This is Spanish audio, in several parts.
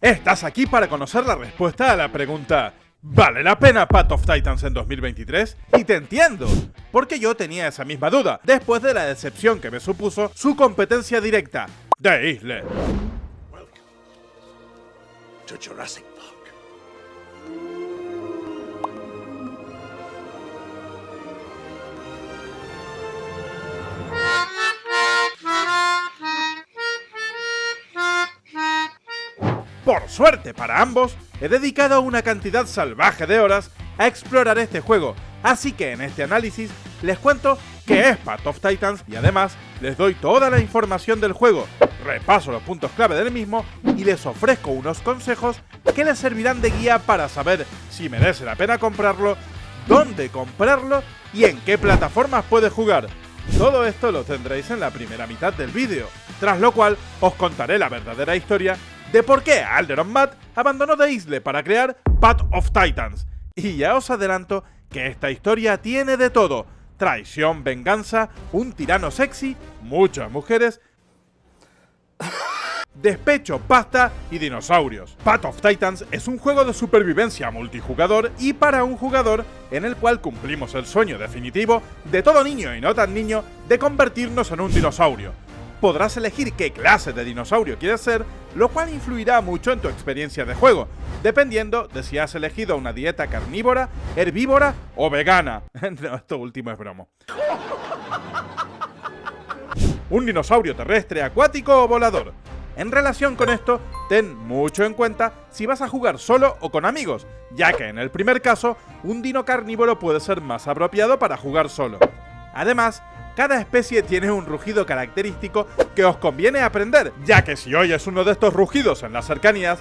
Estás aquí para conocer la respuesta a la pregunta ¿vale la pena Path of Titans en 2023? Y te entiendo, porque yo tenía esa misma duda, después de la decepción que me supuso su competencia directa, The Isle. Welcome to Jurassic Park. Por suerte para ambos, he dedicado una cantidad salvaje de horas a explorar este juego, así que en este análisis les cuento qué es Path of Titans y además les doy toda la información del juego, repaso los puntos clave del mismo y les ofrezco unos consejos que les servirán de guía para saber si merece la pena comprarlo, dónde comprarlo y en qué plataformas puede jugar. Todo esto lo tendréis en la primera mitad del vídeo, tras lo cual os contaré la verdadera historia de por qué Alderon Matt abandonó The Isle para crear Path of Titans. Y ya os adelanto que esta historia tiene de todo: traición, venganza, un tirano sexy, muchas mujeres, despecho, pasta y dinosaurios. Path of Titans es un juego de supervivencia multijugador y para un jugador en el cual cumplimos el sueño definitivo de todo niño y no tan niño de convertirnos en un dinosaurio. Podrás elegir qué clase de dinosaurio quieres ser, lo cual influirá mucho en tu experiencia de juego, dependiendo de si has elegido una dieta carnívora, herbívora o vegana. No, esto último es bromo. Un dinosaurio terrestre, acuático o volador. En relación con esto, ten mucho en cuenta si vas a jugar solo o con amigos, ya que en el primer caso, un dino carnívoro puede ser más apropiado para jugar solo. Además, cada especie tiene un rugido característico que os conviene aprender, ya que si oyes uno de estos rugidos en las cercanías,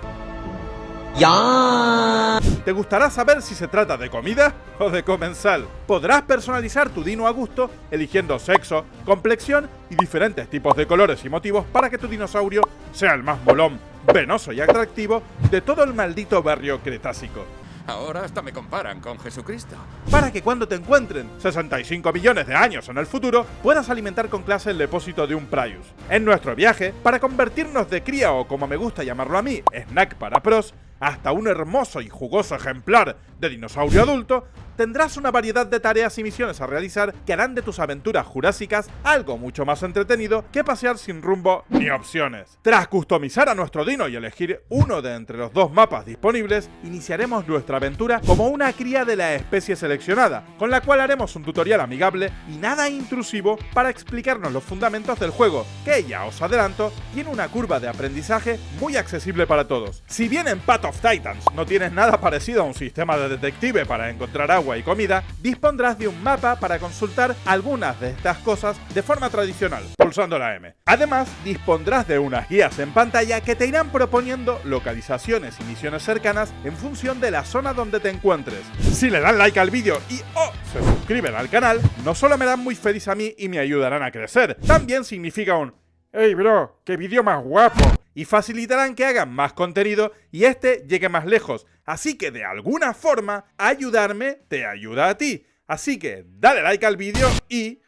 te gustará saber si se trata de comida o de comensal. Podrás personalizar tu dino a gusto, eligiendo sexo, complexión y diferentes tipos de colores y motivos para que tu dinosaurio sea el más molón, venoso y atractivo de todo el maldito barrio cretácico. Ahora hasta me comparan con Jesucristo. Para que cuando te encuentren 65 millones de años en el futuro, puedas alimentar con clase el depósito de un Prius. En nuestro viaje, para convertirnos de cría o, como me gusta llamarlo a mí, snack para pros, hasta un hermoso y jugoso ejemplar de dinosaurio adulto, tendrás una variedad de tareas y misiones a realizar que harán de tus aventuras jurásicas algo mucho más entretenido que pasear sin rumbo ni opciones. Tras customizar a nuestro dino y elegir uno de entre los dos mapas disponibles, iniciaremos nuestra aventura como una cría de la especie seleccionada, con la cual haremos un tutorial amigable y nada intrusivo para explicarnos los fundamentos del juego, que ya os adelanto, tiene una curva de aprendizaje muy accesible para todos. Si bien en Path of Titans no tienes nada parecido a un sistema de detective para encontrar agua y comida, dispondrás de un mapa para consultar algunas de estas cosas de forma tradicional, pulsando la M. Además, dispondrás de unas guías en pantalla que te irán proponiendo localizaciones y misiones cercanas en función de la zona donde te encuentres. Si le dan like al vídeo y se suscriben al canal, no solo me dan muy feliz a mí y me ayudarán a crecer, también significa un ¡hey bro, qué vídeo más guapo! Y facilitarán que hagan más contenido y este llegue más lejos. Así que de alguna forma, ayudarme te ayuda a ti. Así que dale like al vídeo y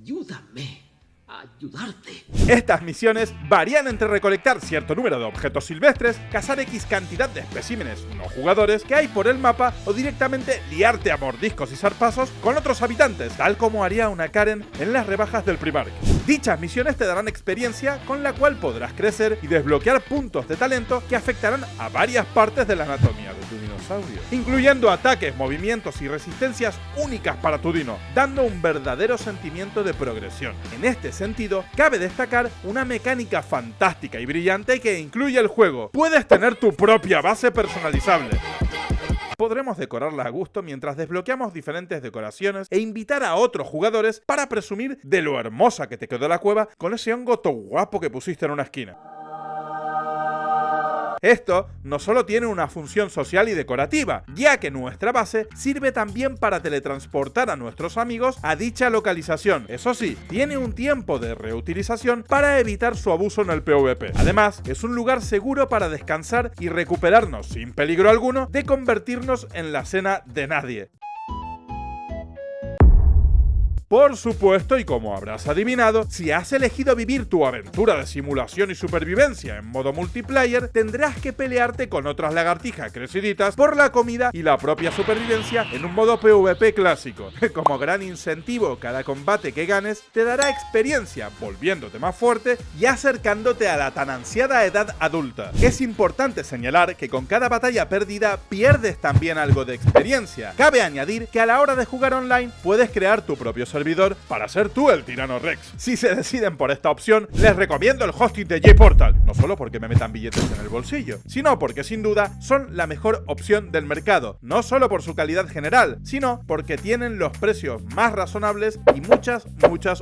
Ayúdame a ayudarte. estas misiones varían entre recolectar cierto número de objetos silvestres, cazar X cantidad de especímenes no jugadores que hay por el mapa o directamente liarte a mordiscos y zarpazos con otros habitantes, tal como haría una Karen en las rebajas del Primark. Dichas misiones te darán experiencia con la cual podrás crecer y desbloquear puntos de talento que afectarán a varias partes de la anatomía de tu dinosaurio, incluyendo ataques, movimientos y resistencias únicas para tu dino, dando un verdadero sentimiento de progresión. En este sentido, cabe destacar una mecánica fantástica y brillante que incluye el juego. Puedes tener tu propia base personalizable. Podremos decorarla a gusto mientras desbloqueamos diferentes decoraciones e invitar a otros jugadores para presumir de lo hermosa que te quedó la cueva con ese hongo todo guapo que pusiste en una esquina. Esto no solo tiene una función social y decorativa, ya que nuestra base sirve también para teletransportar a nuestros amigos a dicha localización. Eso sí, tiene un tiempo de reutilización para evitar su abuso en el PvP. Además, es un lugar seguro para descansar y recuperarnos sin peligro alguno de convertirnos en la cena de nadie. Por supuesto, y como habrás adivinado, si has elegido vivir tu aventura de simulación y supervivencia en modo multiplayer, tendrás que pelearte con otras lagartijas creciditas por la comida y la propia supervivencia en un modo PvP clásico. Como gran incentivo, cada combate que ganes te dará experiencia, volviéndote más fuerte y acercándote a la tan ansiada edad adulta. Es importante señalar que con cada batalla perdida pierdes también algo de experiencia. Cabe añadir que a la hora de jugar online puedes crear tu propio servidor para ser tú el tirano Rex. Si se deciden por esta opción, les recomiendo el hosting de J-Portal, no solo porque me metan billetes en el bolsillo, sino porque sin duda son la mejor opción del mercado, no solo por su calidad general, sino porque tienen los precios más razonables y muchas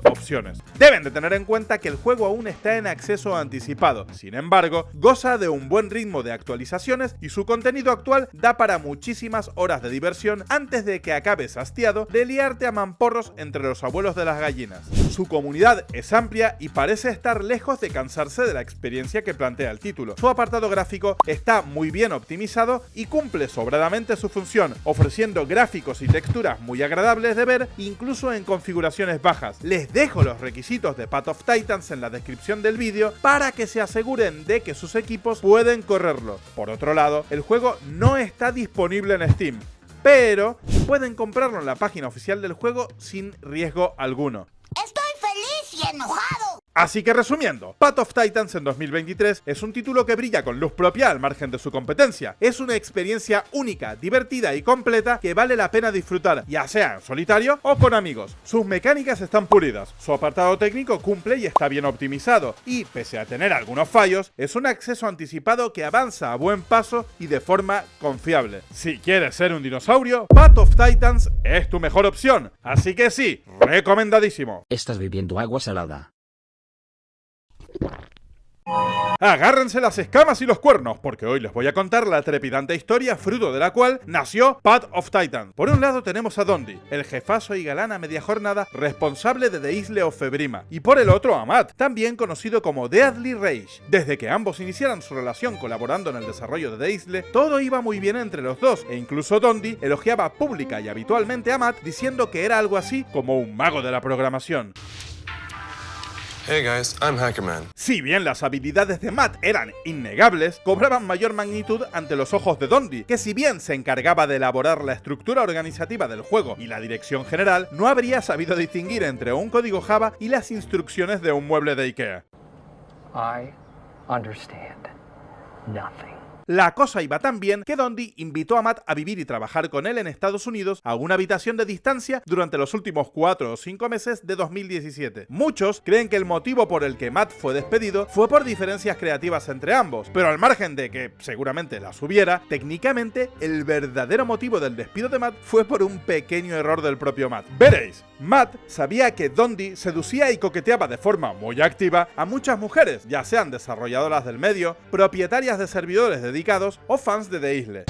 opciones. Deben de tener en cuenta que el juego aún está en acceso anticipado, sin embargo, goza de un buen ritmo de actualizaciones y su contenido actual da para muchísimas horas de diversión antes de que acabes hastiado de liarte a mamporros entre los abuelos de las gallinas. Su comunidad es amplia y parece estar lejos de cansarse de la experiencia que plantea el título. Su apartado gráfico está muy bien optimizado y cumple sobradamente su función, ofreciendo gráficos y texturas muy agradables de ver, incluso en configuraciones bajas. Les dejo los requisitos de Path of Titans en la descripción del vídeo para que se aseguren de que sus equipos pueden correrlo. Por otro lado, el juego no está disponible en Steam, pero pueden comprarlo en la página oficial del juego sin riesgo alguno. Estoy feliz y enojado. Así que resumiendo, Path of Titans en 2023 es un título que brilla con luz propia al margen de su competencia. Es una experiencia única, divertida y completa que vale la pena disfrutar, ya sea en solitario o con amigos. Sus mecánicas están pulidas, su apartado técnico cumple y está bien optimizado, y pese a tener algunos fallos, es un acceso anticipado que avanza a buen paso y de forma confiable. Si quieres ser un dinosaurio, Path of Titans es tu mejor opción, así que sí, recomendadísimo. Estás bebiendo agua salada. Agárrense las escamas y los cuernos, porque hoy les voy a contar la trepidante historia fruto de la cual nació Path of Titan. Por un lado tenemos a Dondi, el jefazo y galán a media jornada responsable de The Isle of Febrima, y por el otro a Matt, también conocido como Deadly Rage. Desde que ambos iniciaran su relación colaborando en el desarrollo de The Isle, todo iba muy bien entre los dos, e incluso Dondi elogiaba pública y habitualmente a Matt diciendo que era algo así como un mago de la programación. Hey guys, I'm Hackerman. Si bien las habilidades de Matt eran innegables, cobraban mayor magnitud ante los ojos de Dondi, que si bien se encargaba de elaborar la estructura organizativa del juego y la dirección general, no habría sabido distinguir entre un código Java y las instrucciones de un mueble de IKEA. I understand nothing. La cosa iba tan bien que Dondi invitó a Matt a vivir y trabajar con él en Estados Unidos a una habitación de distancia durante los últimos 4 o 5 meses de 2017. Muchos creen que el motivo por el que Matt fue despedido fue por diferencias creativas entre ambos, pero al margen de que seguramente las hubiera, técnicamente el verdadero motivo del despido de Matt fue por un pequeño error del propio Matt. Veréis, Matt sabía que Dondi seducía y coqueteaba de forma muy activa a muchas mujeres, ya sean desarrolladoras del medio, propietarias de servidores dedicados o fans de The Isle.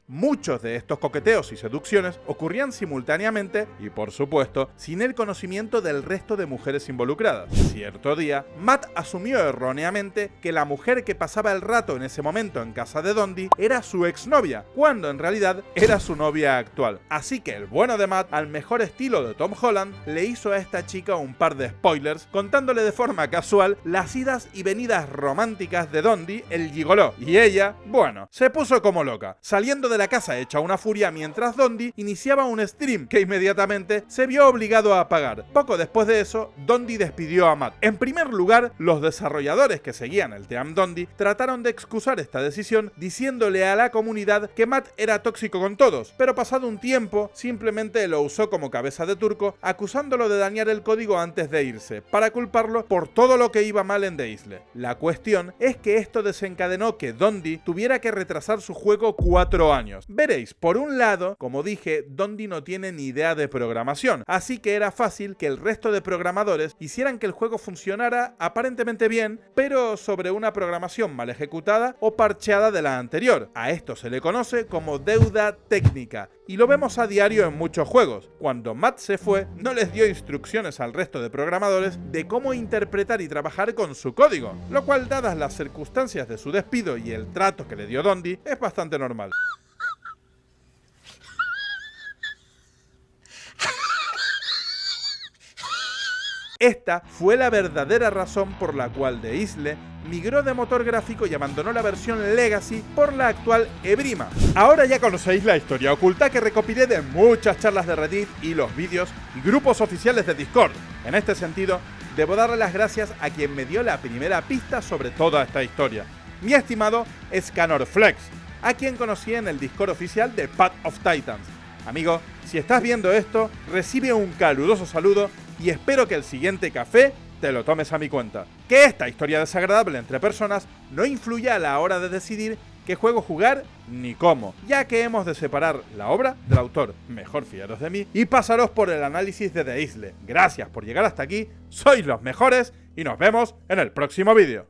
Muchos de estos coqueteos y seducciones ocurrían simultáneamente y, por supuesto, sin el conocimiento del resto de mujeres involucradas. Cierto día, Matt asumió erróneamente que la mujer que pasaba el rato en ese momento en casa de Dondi era su exnovia, cuando en realidad era su novia actual. Así que el bueno de Matt, al mejor estilo de Tom Holland, le hizo a esta chica un par de spoilers, contándole de forma casual las idas y venidas románticas de Dondi, el gigoló, y ella, bueno, se puso como loca, saliendo de la casa hecha una furia mientras Dondi iniciaba un stream que inmediatamente se vio obligado a apagar. Poco después de eso, Dondi despidió a Matt. En primer lugar, los desarrolladores que seguían el Team Dondi trataron de excusar esta decisión diciéndole a la comunidad que Matt era tóxico con todos, pero pasado un tiempo simplemente lo usó como cabeza de turco, acusándolo de dañar el código antes de irse, para culparlo por todo lo que iba mal en The Isle. La cuestión es que esto desencadenó que Dondi tuviera que retrasar su juego 4 años. Veréis, por un lado, como dije, Dondi no tiene ni idea de programación, así que era fácil que el resto de programadores hicieran que el juego funcionara aparentemente bien, pero sobre una programación mal ejecutada o parcheada de la anterior. A esto se le conoce como deuda técnica, y lo vemos a diario en muchos juegos. Cuando Matt se fue, no les dio instrucciones al resto de programadores de cómo interpretar y trabajar con su código, lo cual, dadas las circunstancias de su despido y el trato que le dio Dondi, es bastante normal. Esta fue la verdadera razón por la cual The Isle migró de motor gráfico y abandonó la versión Legacy por la actual Ebrima. Ahora ya conocéis la historia oculta que recopilé de muchas charlas de Reddit y los vídeos y grupos oficiales de Discord. En este sentido, debo darle las gracias a quien me dio la primera pista sobre toda esta historia, mi estimado Scanorflex, a quien conocí en el Discord oficial de Path of Titans. Amigo, si estás viendo esto, recibe un caluroso saludo y espero que el siguiente café te lo tomes a mi cuenta. Que esta historia desagradable entre personas no influya a la hora de decidir qué juego jugar ni cómo, ya que hemos de separar la obra del autor, mejor fiaros de mí, y pasaros por el análisis de The Isle. Gracias por llegar hasta aquí, sois los mejores y nos vemos en el próximo vídeo.